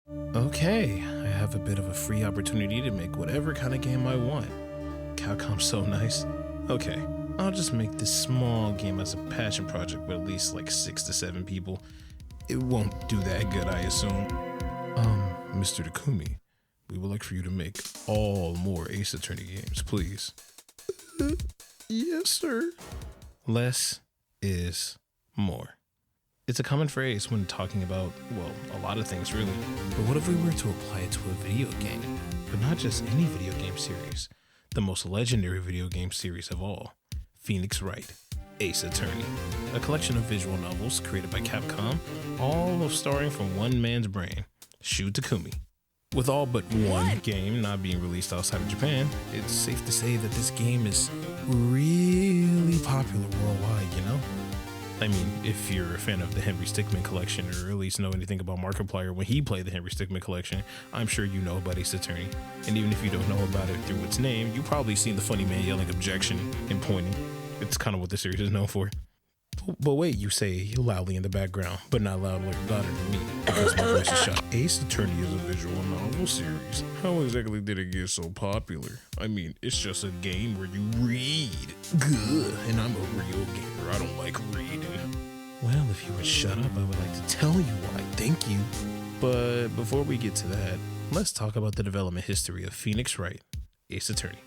Okay, I have a bit of a free opportunity to make whatever kind of game I want. Capcom's so nice. Okay, I'll just make this small game as a passion project with at least like 6 to 7 people. It won't do that good, I assume. Mr. Takumi, we would like for you to make all more Ace Attorney games, please. Yes, sir. Less is more. It's a common phrase when talking about, well, a lot of things really. But what if we were to apply it to a video game? But not just any video game series. The most legendary video game series of all, Phoenix Wright, Ace Attorney. A collection of visual novels created by Capcom, all of starring from one man's brain, Shu Takumi. With all but one game not being released outside of Japan, it's safe to say that this game is really popular worldwide, you know? I mean, if you're a fan of the Henry Stickmin collection, or at least know anything about Markiplier when he played the Henry Stickmin collection, I'm sure you know about Ace Attorney. And even if you don't know about it through its name, you've probably seen the funny man yelling objection and pointing. It's kind of what the series is known for. But wait, you say loudly in the background, but not louder than me, because my voice is shot. Ace Attorney is a visual novel series. How exactly did it get so popular? I mean, it's just a game where you read. Good, and I'm a real gamer. I don't like reading. Well, if you would shut up, I would like to tell you why. Thank you. But before we get to that, let's talk about the development history of Phoenix Wright, Ace Attorney.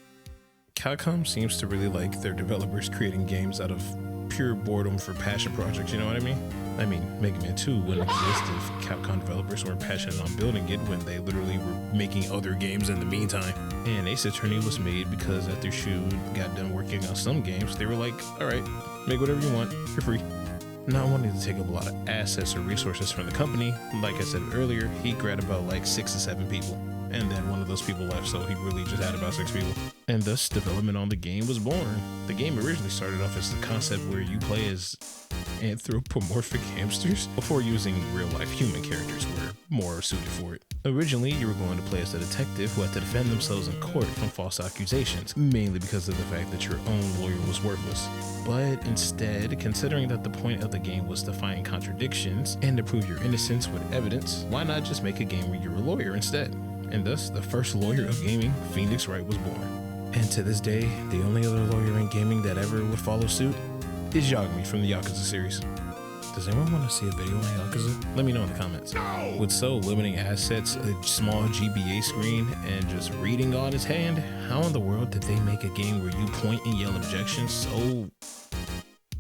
Capcom seems to really like their developers creating games out of pure boredom for passion projects, you know what I mean? I mean, Mega Man 2 wouldn't exist if Capcom developers weren't passionate on building it when they literally were making other games in the meantime. And Ace Attorney was made because after Shu got done working on some games, they were like, alright, make whatever you want, you're free. Not wanting to take up a lot of assets or resources from the company, like I said earlier, he grabbed about like 6 to 7 people. And then one of those people left, so he really just had about 6 people. And thus, development on the game was born. The game originally started off as the concept where you play as anthropomorphic hamsters before using real-life human characters were more suited for it. Originally, you were going to play as a detective who had to defend themselves in court from false accusations, mainly because of the fact that your own lawyer was worthless. But instead, considering that the point of the game was to find contradictions and to prove your innocence with evidence, why not just make a game where you're a lawyer instead? And thus, the first lawyer of gaming, Phoenix Wright, was born. And to this day, the only other lawyer in gaming that ever would follow suit is Yagami from the Yakuza series. Does anyone want to see a video on Yakuza? Let me know in the comments. No! With so limiting assets, a small GBA screen, and just reading on his hand, how in the world did they make a game where you point and yell objections so,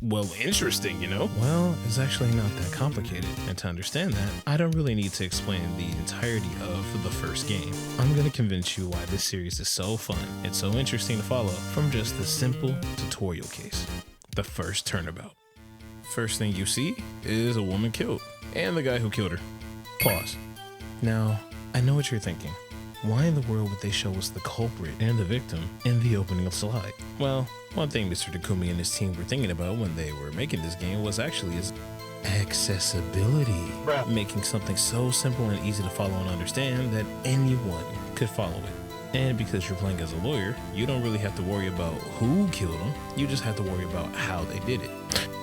well, interesting, you know? Well, it's actually not that complicated, and to understand that, I don't really need to explain the entirety of the first game. I'm gonna convince you why this series is so fun and so interesting to follow from just the simple tutorial case. The first turnabout. First thing you see is a woman killed, and the guy who killed her. Pause. Now, I know what you're thinking. Why in the world would they show us the culprit and the victim in the opening slide? Well, one thing Mr. Takumi and his team were thinking about when they were making this game was actually his accessibility. Making something so simple and easy to follow and understand that anyone could follow it. And because you're playing as a lawyer, you don't really have to worry about who killed him, you just have to worry about how they did it.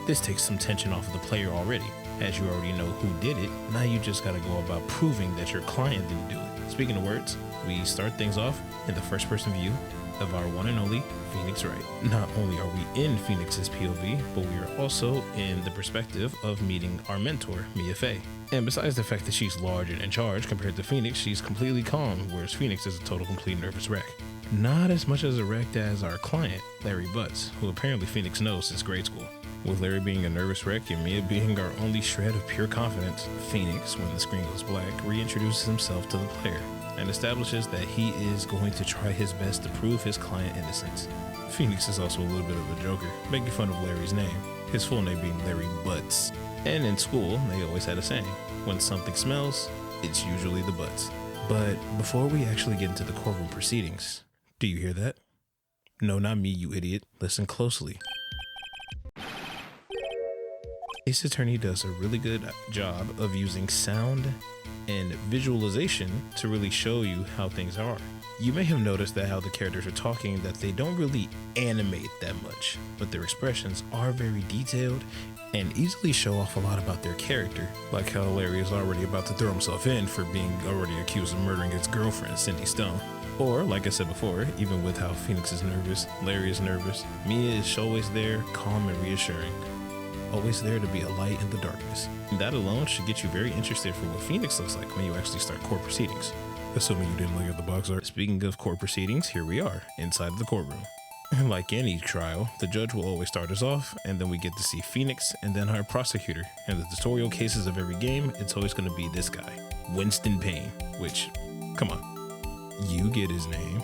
This takes some tension off of the player already. As you already know who did it, now you just gotta go about proving that your client didn't do it. Speaking of words, we start things off in the first person view of our one and only Phoenix Wright. Not only are we in Phoenix's POV, but we are also in the perspective of meeting our mentor, Mia Fey. And besides the fact that she's large and in charge compared to Phoenix, she's completely calm, whereas Phoenix is a total complete nervous wreck. Not as much as a wreck as our client, Larry Butts, who apparently Phoenix knows since grade school. With Larry being a nervous wreck and Mia being our only shred of pure confidence, Phoenix, when the screen goes black, reintroduces himself to the player and establishes that he is going to try his best to prove his client innocence. Phoenix is also a little bit of a joker, making fun of Larry's name, his full name being Larry Butts. And in school, they always had a saying, when something smells, it's usually the butts. But before we actually get into the courtroom proceedings, do you hear that? No, not me, you idiot. Listen closely. Ace Attorney does a really good job of using sound and visualization to really show you how things are. You may have noticed that how the characters are talking, that they don't really animate that much, but their expressions are very detailed and easily show off a lot about their character, like how Larry is already about to throw himself in for being already accused of murdering his girlfriend, Cindy Stone. Or, like I said before, even with how Phoenix is nervous, Larry is nervous, Mia is always there, calm and reassuring. Always there to be a light in the darkness. And that alone should get you very interested for what Phoenix looks like when you actually start court proceedings. Assuming you didn't look at the box art. Speaking of court proceedings, here we are, inside of the courtroom. Like any trial, the judge will always start us off, and then we get to see Phoenix and then our prosecutor. And the tutorial cases of every game, it's always going to be this guy, Winston Payne, which, come on, you get his name.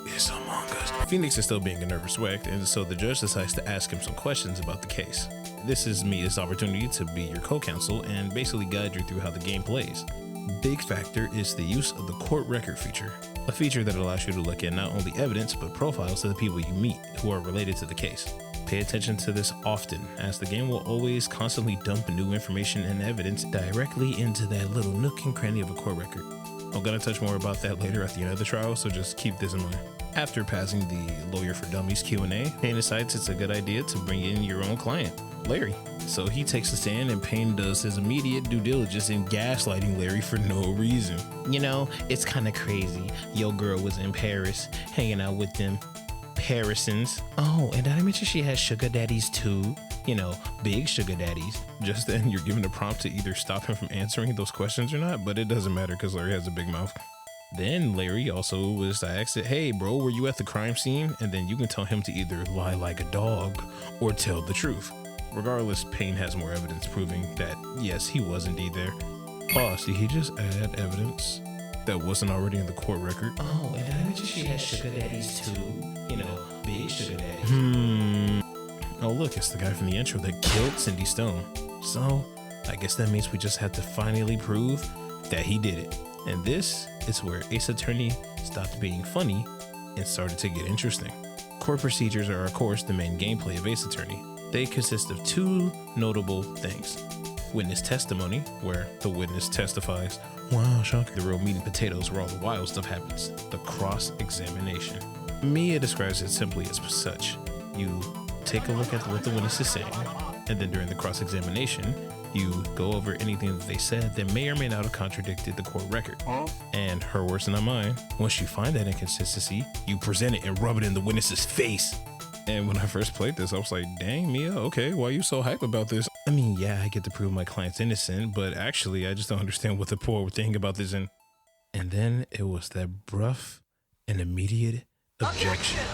It's Among Us. Phoenix is still being a nervous wreck, and so the judge decides to ask him some questions about the case. This is Mia's opportunity to be your co-counsel and basically guide you through how the game plays. Big factor is the use of the court record feature, a feature that allows you to look at not only evidence but profiles of the people you meet who are related to the case. Pay attention to this often, as the game will always constantly dump new information and evidence directly into that little nook and cranny of a court record. I'm gonna touch more about that later at the end of the trial, so just keep this in mind. After passing the Lawyer for Dummies Q&A, Payne decides it's a good idea to bring in your own client, Larry. So he takes the stand and Payne does his immediate due diligence in gaslighting Larry for no reason. You know, it's kind of crazy. Your girl was in Paris, hanging out with them Parisans. Oh, and did I mention she has sugar daddies too? You know, big sugar daddies. Just then you're given a prompt to either stop him from answering those questions or not, but it doesn't matter because Larry has a big mouth. Then Larry also was asked, hey bro, were you at the crime scene? And then you can tell him to either lie like a dog or tell the truth. Regardless, Payne has more evidence proving that yes, he was indeed there. Pause, did he just add evidence that wasn't already in the court record? Oh, and I mentioned she has sugar daddies too. You know, big sugar daddies. Oh look, it's the guy from the intro that killed Cindy Stone. So, I guess that means we just have to finally prove that he did it. And this is where Ace Attorney stopped being funny and started to get interesting. Court procedures are, of course, the main gameplay of Ace Attorney. They consist of two notable things. Witness testimony, where the witness testifies, wow, shock, the real meat and potatoes where all the wild stuff happens. The cross-examination. Mia describes it simply as such. You take a look at what the witness is saying, and then during the cross-examination, you go over anything that they said that may or may not have contradicted the court record. And her words and not mine, once you find that inconsistency, you present it and rub it in the witness's face. And when I first played this, I was like, dang, Mia, okay, why are you so hype about this? I mean, yeah, I get to prove my client's innocent, but actually, I just don't understand what the poor were thinking about this. And then it was that rough and immediate objection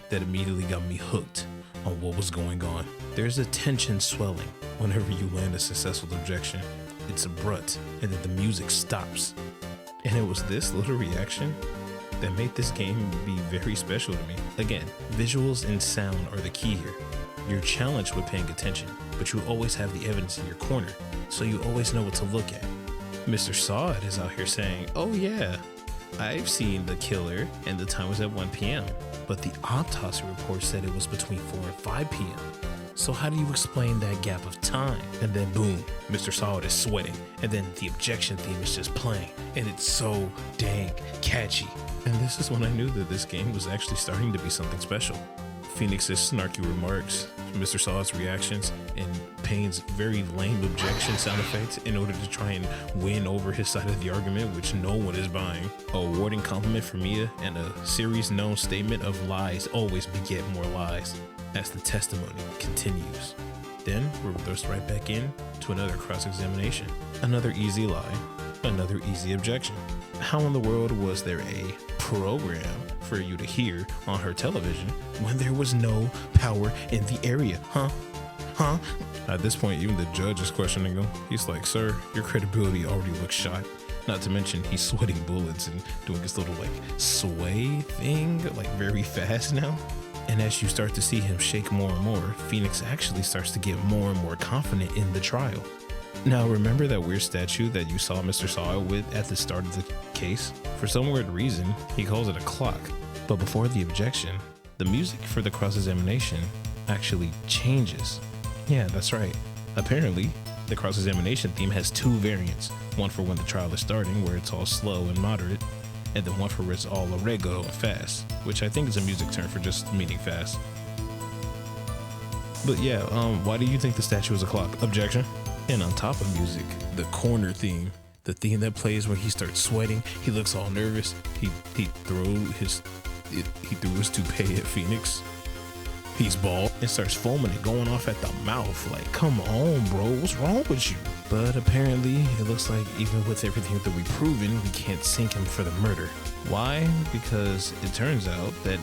that immediately got me hooked on what was going on. There's a tension swelling whenever you land a successful objection. It's abrupt, and then the music stops. And it was this little reaction that made this game be very special to me. Again, visuals and sound are the key here. You're challenged with paying attention, but you always have the evidence in your corner, so you always know what to look at. Mr. Saw It is out here saying, oh yeah, I've seen the killer and the time was at 1 p.m. But the autopsy report said it was between 4 and 5 p.m. So how do you explain that gap of time? And then boom, Mr. Saw It is sweating, and then the objection theme is just playing, and it's so dang catchy. And this is when I knew that this game was actually starting to be something special. Phoenix's snarky remarks, Mr. Saw's reactions, and Payne's very lame objection sound effects in order to try and win over his side of the argument, which no one is buying. A awarding compliment for Mia, and a series-known statement of lies always beget more lies, as the testimony continues. Then we're thrust right back in to another cross-examination. Another easy lie, another easy objection. How in the world was there a program for you to hear on her television when there was no power in the area? Huh? At this point, even the judge is questioning him. He's like, sir, your credibility already looks shot. Not to mention he's sweating bullets and doing this little like sway thing like very fast now. And as you start to see him shake more and more, Phoenix actually starts to get more and more confident in the trial. Now, remember that weird statue that you saw Mr. Saw It with at the start of the case? For some weird reason, he calls it a clock. But before the objection, the music for the cross-examination actually changes. Yeah, that's right. Apparently, the cross-examination theme has two variants. One for when the trial is starting, where it's all slow and moderate, and then one for where it's all arrego and fast, which I think is a music term for just meaning fast. But yeah, why do you think the statue is a clock? Objection. And on top of music, the corner theme, the theme that plays when he starts sweating, he looks all nervous. He threw his toupee at Phoenix. He's bald and starts foaming and going off at the mouth. Like, come on, bro, what's wrong with you? But apparently, it looks like even with everything that we've proven, we can't sink him for the murder. Why? Because it turns out that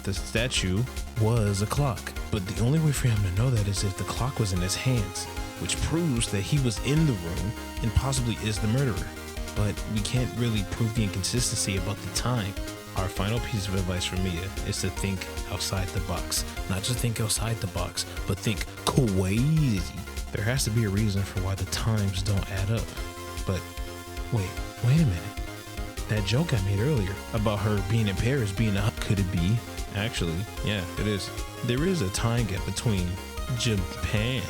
the statue was a clock. But the only way for him to know that is if the clock was in his hands, which proves that he was in the room and possibly is the murderer. But we can't really prove the inconsistency about the time. Our final piece of advice from Mia is to think outside the box. Not just think outside the box, but think crazy. There has to be a reason for why the times don't add up. But wait a minute. That joke I made earlier about her being in Paris being a could it be? Actually, yeah, it is. There is a time gap between Japan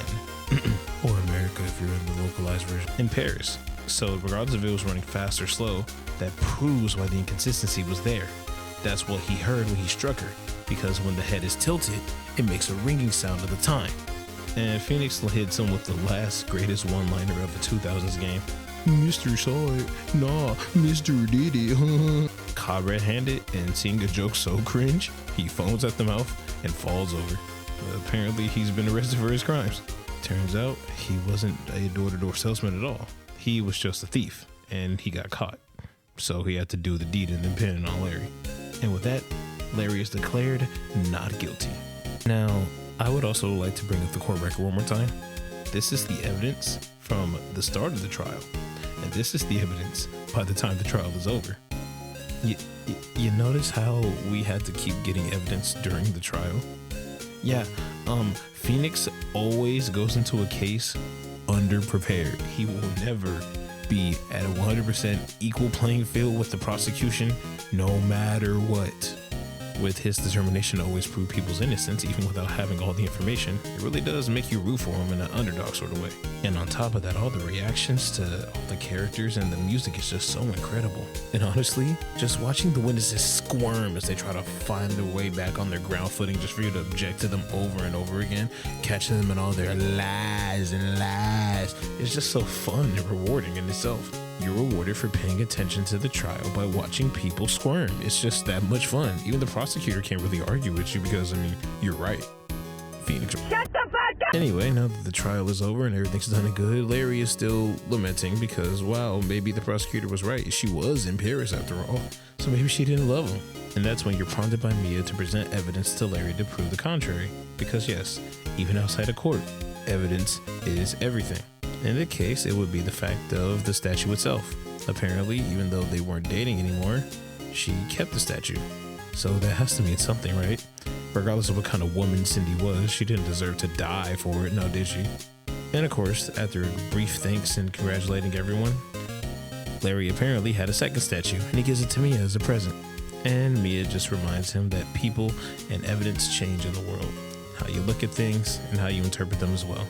or America if you're in the localized version in Paris. So regardless if it was running fast or slow, that proves why the inconsistency was there. That's what he heard when he struck her, because when the head is tilted, it makes a ringing sound at the time. And Phoenix hits him with the last greatest one-liner of the 2000s game. Mr. saw it. Nah, Mr. did it. Caught red-handed and seeing a joke so cringe, he foams at the mouth and falls over. Apparently, he's been arrested for his crimes. Turns out, he wasn't a door-to-door salesman at all. He was just a thief, and he got caught. So he had to do the deed and then pin it on Larry. And with that, Larry is declared not guilty. Now, I would also like to bring up the court record one more time. This is the evidence from the start of the trial, and this is the evidence by the time the trial is over. You notice how we had to keep getting evidence during the trial? Yeah, Phoenix always goes into a case underprepared. He will never be at a 100% equal playing field with the prosecution, no matter what. With his determination to always prove people's innocence, even without having all the information, it really does make you root for him in an underdog sort of way. And on top of that, all the reactions to all the characters and the music is just so incredible. And honestly, just watching the witnesses squirm as they try to find their way back on their ground footing just for you to object to them over and over again, catching them in all their lies and lies, it's just so fun and rewarding in itself. You're rewarded for paying attention to the trial by watching people squirm. It's just that much fun. Even the prosecutor can't really argue with you because, I mean, you're right. Phoenix. Shut the fuck up! Anyway, now that the trial is over and everything's done and good, Larry is still lamenting because, wow, maybe the prosecutor was right. She was in Paris after all, so maybe she didn't love him. And that's when you're prompted by Mia to present evidence to Larry to prove the contrary. Because yes, even outside of court, evidence is everything. In the case, it would be the fact of the statue itself. Apparently, even though they weren't dating anymore, she kept the statue. So that has to mean something, right? Regardless of what kind of woman Cindy was, she didn't deserve to die for it, now did she? And of course, after a brief thanks and congratulating everyone, Larry apparently had a second statue, and he gives it to Mia as a present. And Mia just reminds him that people and evidence change in the world. How you look at things and how you interpret them as well.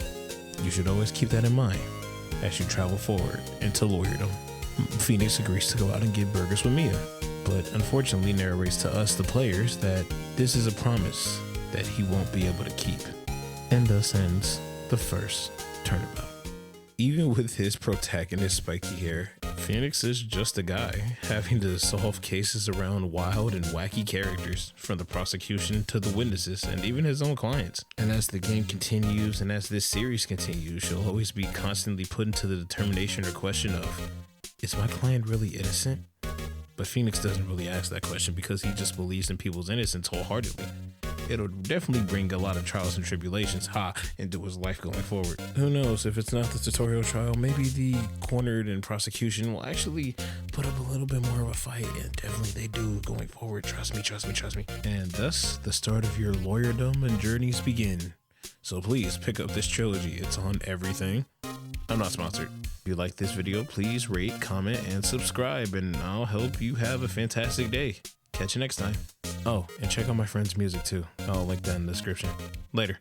You should always keep that in mind as you travel forward into lawyerdom. Phoenix agrees to go out and get burgers with Mia, but unfortunately narrates to us, the players, that this is a promise that he won't be able to keep. And thus ends the first turnabout. Even with his protagonist spiky hair, Phoenix is just a guy having to solve cases around wild and wacky characters, from the prosecution to the witnesses and even his own clients. And as the game continues and as this series continues, she'll always be constantly put into the determination or question of, is my client really innocent? But Phoenix doesn't really ask that question because he just believes in people's innocence wholeheartedly. It'll definitely bring a lot of trials and tribulations into his life going forward. Who knows, if it's not the tutorial trial, maybe the cornered and prosecution will actually put up a little bit more of a fight, and definitely they do going forward. Trust me. And thus, the start of your lawyerdom and journeys begin. So please pick up this trilogy. It's on everything. I'm not sponsored. If you like this video, please rate, comment, and subscribe, and I'll help you have a fantastic day. Catch you next time. Oh, and check out my friend's music too. I'll link that in the description. Later.